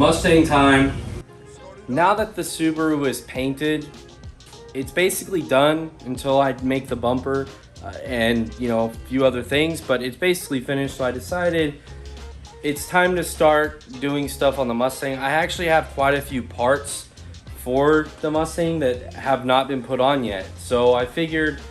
Mustang time. Now that the Subaru is painted, it's basically done until I make the bumper and a few other things, but it's basically finished. So I decided it's time to start doing stuff on the Mustang. I actually have quite a few parts for the Mustang that have not been put on yet. So I figured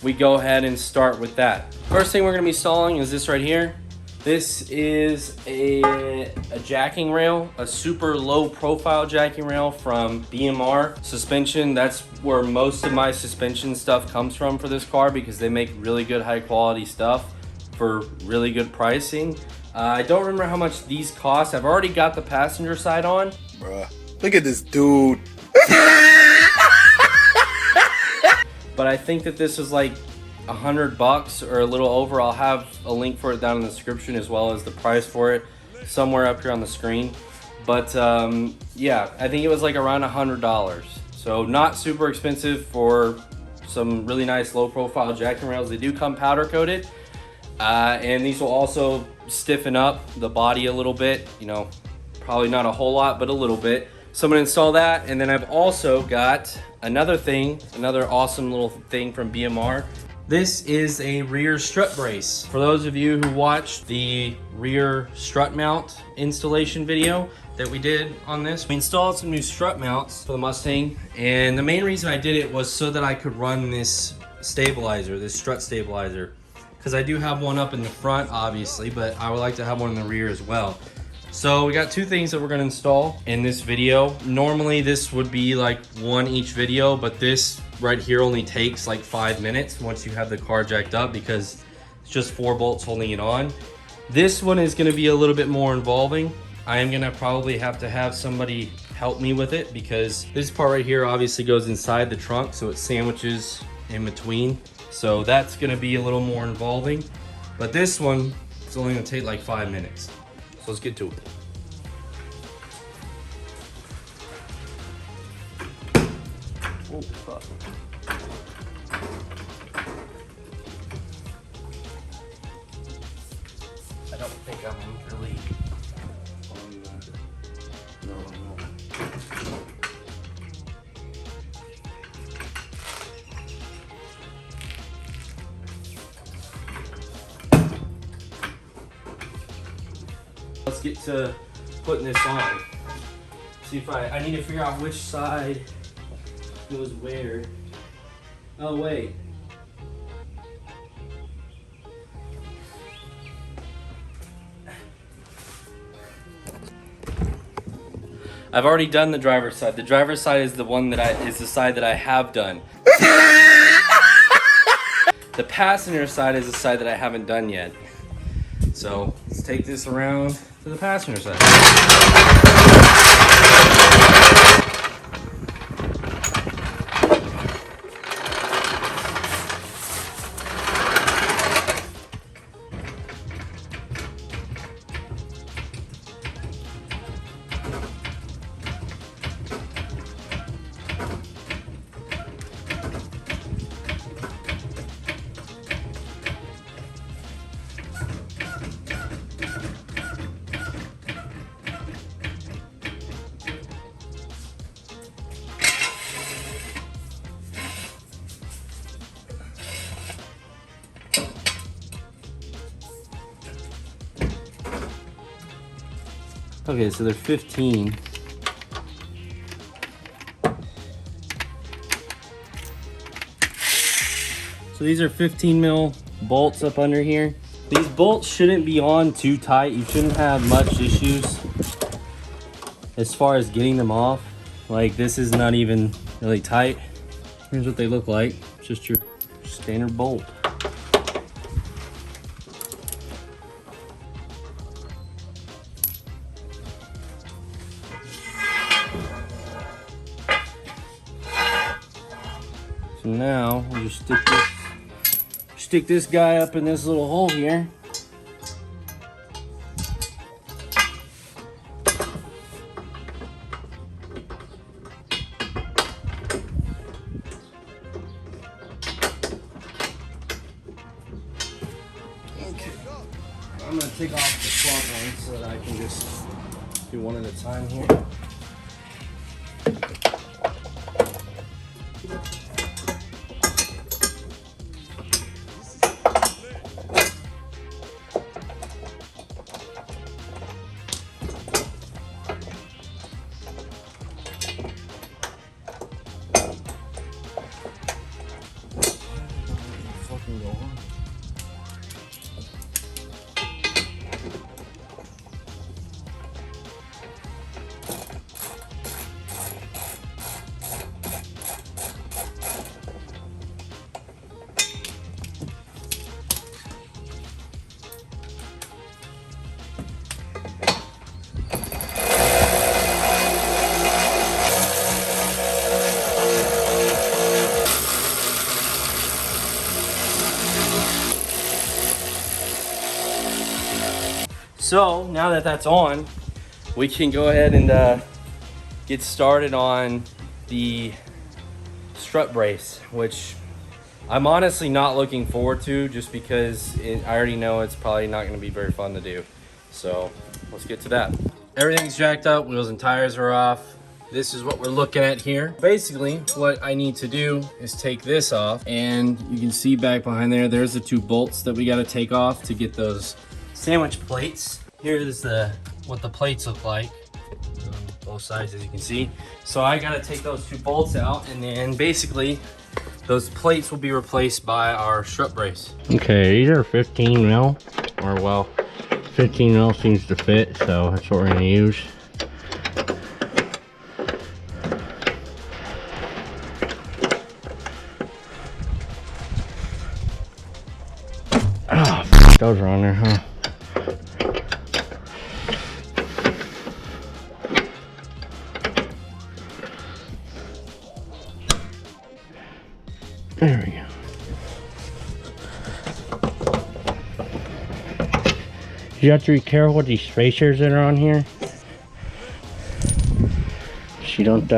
we go ahead and start with that. First thing we're gonna be installing is this right here. This is a jacking rail, a super low profile jacking rail from BMR suspension. That's where most of my suspension stuff comes from for this car, because they make really good high quality stuff for really good pricing. I don't remember how much these cost. I've already got the passenger side on. Bruh, look at this dude. But I think that this is like $100 or a little over. I'll have a link for it down in the description, as well as the price for it somewhere up here on the screen. But yeah, I think it was like around $100. So not super expensive for some really nice low profile jacking rails. They do come powder coated, and these will also stiffen up the body a little bit, probably not a whole lot, but a little bit. So I'm gonna install that, and then I've also got another awesome little thing from BMR. This is a rear strut brace. For those of you who watched the rear strut mount installation video that we did on this, we installed some new strut mounts for the Mustang, and the main reason I did it was so that I could run this stabilizer, this strut stabilizer, because I do have one up in the front, obviously, but I would like to have one in the rear as well. So we got two things that we're gonna install in this video. Normally this would be like one each video, but this right here only takes like 5 minutes once you have the car jacked up, because it's just 4 bolts holding it on. This one is gonna be a little bit more involving. I am gonna probably have to have somebody help me with it, because this part right here obviously goes inside the trunk, so it sandwiches in between. So that's gonna be a little more involving. But this one is only gonna take like 5 minutes. So let's get to it. Oh, fuck. I don't think I'm really on the... No. Let's get to putting this on. See if I need to figure out which side goes where. Oh wait. I've already done the driver's side. The driver's side is the one that is the side that I have done. The passenger side is the side that I haven't done yet. So let's take this around to the passenger side. Okay, so they're 15. So these are 15 mil bolts up under here. These bolts shouldn't be on too tight. You shouldn't have much issues as far as getting them off. Like, this is not even really tight. Here's what they look like. It's just your standard bolt. So now we'll just stick this guy up in this little hole here. Okay, I'm gonna take off the front one so that I can just Do one at a time here. Fucking go on. So now that that's on, we can go ahead and get started on the strut brace, which I'm honestly not looking forward to, just because I already know it's probably not going to be very fun to do. So let's get to that. Everything's jacked up, wheels and tires are off. This is what we're looking at here. Basically, what I need to do is take this off, and you can see back behind there, there's the 2 bolts that we got to take off to get those sandwich plates. Here's what the plates look like on both sides, as you can see. So I got to take those 2 bolts out, and then basically those plates will be replaced by our strut brace. Okay, these are 15 mil, or well, 15 mil seems to fit, so that's what we're gonna use. Ah, oh, those are on there, huh? There we go. You have to be careful with these spacers that are on here. So you don't,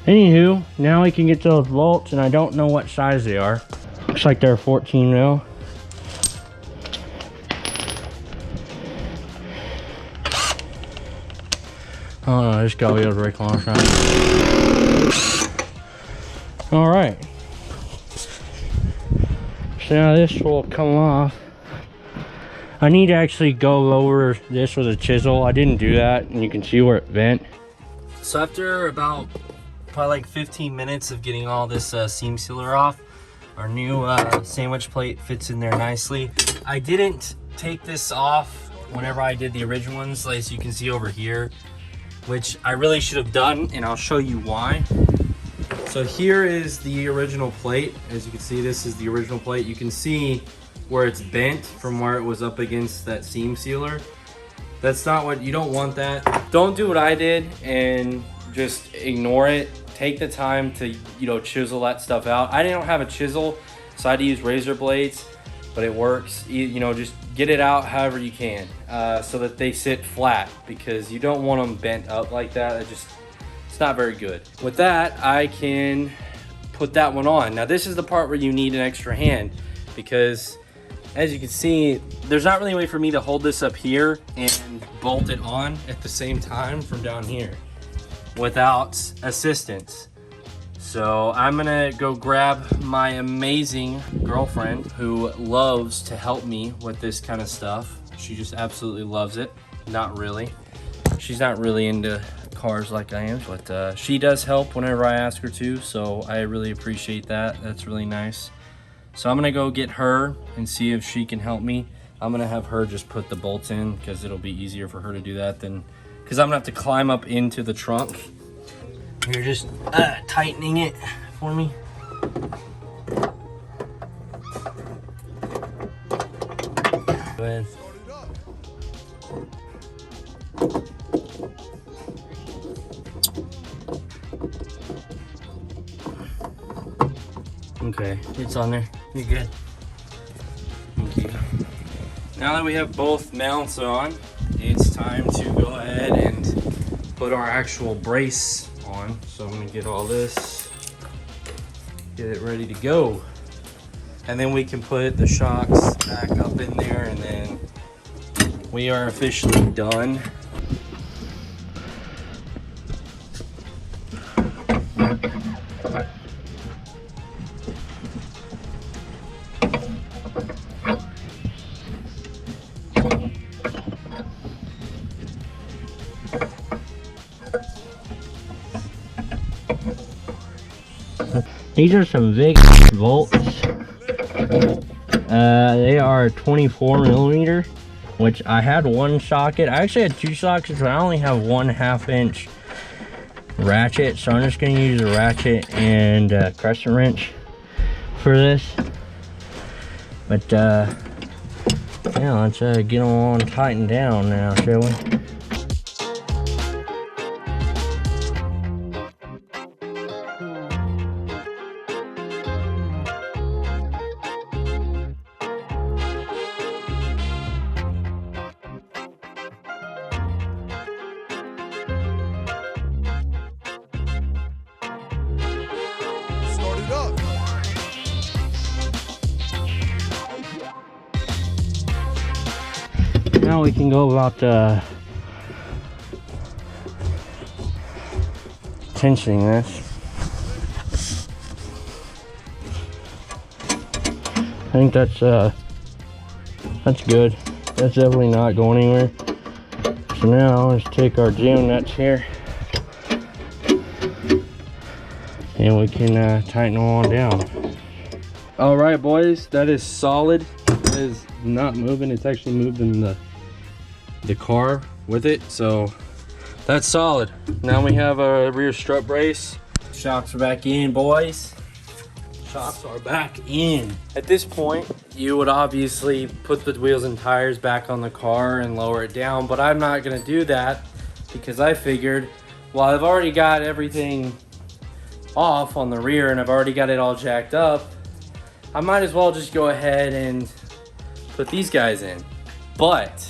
Anywho, now we can get those bolts, and I don't know what size they are. Looks like they're 14 mil. Oh no, I just gotta be able to break launch around. All right. So now this will come off. I need to actually go over this with a chisel. I didn't do that, and you can see where it bent. So after about probably like 15 minutes of getting all this seam sealer off, our new sandwich plate fits in there nicely. I didn't take this off whenever I did the original ones, as you can see over here, which I really should have done, and I'll show you why. So here is the original plate. As you can see, this is the original plate. You can see where it's bent from where it was up against that seam sealer. That's not what, you don't want that. Don't do what I did and just ignore it. Take the time to, you know, chisel that stuff out. I didn't have a chisel, so I had to use razor blades, but it works. You know, just get it out however you can, so that they sit flat, because you don't want them bent up like that. It's not very good. With that, I can put that one on. Now this is the part where you need an extra hand, because as you can see, there's not really a way for me to hold this up here and bolt it on at the same time from down here without assistance. So I'm gonna go grab my amazing girlfriend who loves to help me with this kind of stuff. She just absolutely loves it. Not really. She's not really into cars like I am, but she does help whenever I ask her to, so I really appreciate that. That's really nice. So I'm gonna go get her and see if she can help me. I'm gonna have her just put the bolts in, because it'll be easier for her to do that than, because I'm gonna have to climb up into the trunk. You're just tightening it for me. Go ahead. Okay, it's on there. You're good. Thank you. Now that we have both mounts on, it's time to go ahead and put our actual brace on. So I'm gonna get all this, get it ready to go. And then we can put the shocks back up in there, and then we are officially done. These are some big bolts. They are 24 millimeter, which I had one socket. I actually had two sockets, but I only have 1/2 inch ratchet, so I'm just gonna use a ratchet and a crescent wrench for this. But yeah, let's get them all tightened down now, shall we? Start it up. Now we can go about tensioning this. I think that's good. That's definitely not going anywhere. So now let's take our jam nuts here, and we can tighten them all down. All right, boys, that is solid. It is not moving. It's actually moving the car with it, so that's solid. Now we have a rear strut brace. Shocks are back in, boys. Shocks are back in. At this point, you would obviously put the wheels and tires back on the car and lower it down, but I'm not gonna do that because I figured, well, I've already got everything off on the rear and I've already got it all jacked up, I might as well just go ahead and put these guys in. But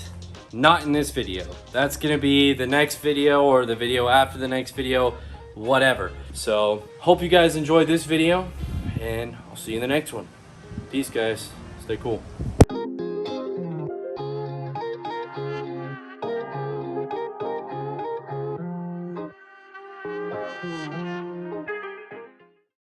not in this video. That's gonna be the next video or the video after the next video, whatever. So hope you guys enjoyed this video and I'll see you in the next one. Peace, guys. Stay cool.